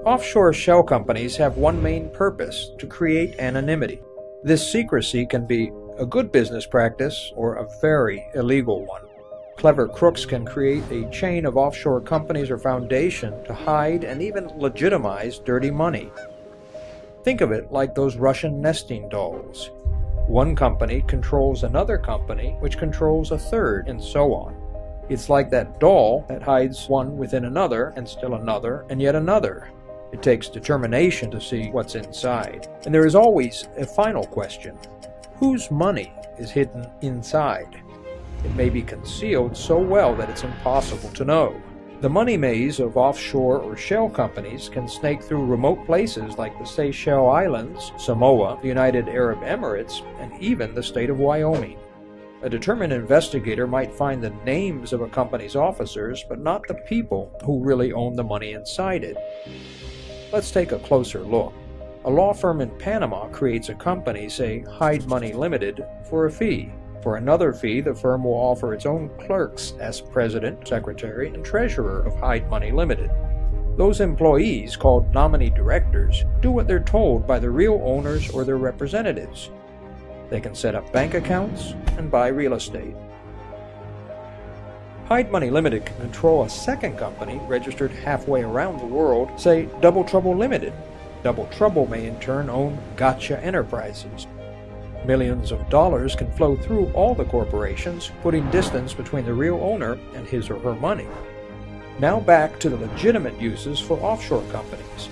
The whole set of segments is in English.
Offshore shell companies have one main purpose: to create anonymity. This secrecy can be a good business practice or a very illegal one. Clever crooks can create a chain of offshore companies or foundation to hide and even legitimize dirty money. Think of it like those Russian nesting dolls. One company controls another company, which controls a third, and so on. It's like that doll that hides one within another, and still another, and yet another. It takes determination to see what's inside. And there is always a final question. Whose money is hidden inside? It may be concealed so well that it's impossible to know. The money maze of offshore or shell companies can snake through remote places like the Seychelles Islands, Samoa, the United Arab Emirates, and even the state of Wyoming. A determined investigator might find the names of a company's officers, but not the people who really own the money inside it. Let's take a closer look. A law firm in Panama creates a company, say Hide Money Limited, for a fee. For another fee, the firm will offer its own clerks as president, secretary, and treasurer of Hide Money Limited. Those employees, called nominee directors, do what they're told by the real owners or their representatives. They can set up bank accounts and buy real estate. Hide Money Limited can control a second company registered halfway around the world, say Double Trouble Limited. Double Trouble may in turn own Gotcha Enterprises. Millions of dollars can flow through all the corporations, putting distance between the real owner and his or her money. Now back to the legitimate uses for offshore companies.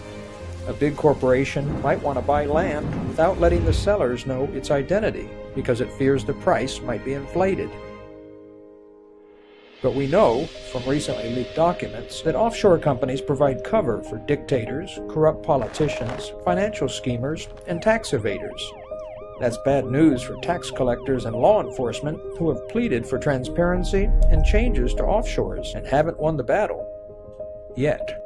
A big corporation might want to buy land without letting the sellers know its identity, because it fears the price might be inflated. But we know, from recently leaked documents, that offshore companies provide cover for dictators, corrupt politicians, financial schemers, and tax evaders. That's bad news for tax collectors and law enforcement who have pleaded for transparency and changes to offshores and haven't won the battle. Yet.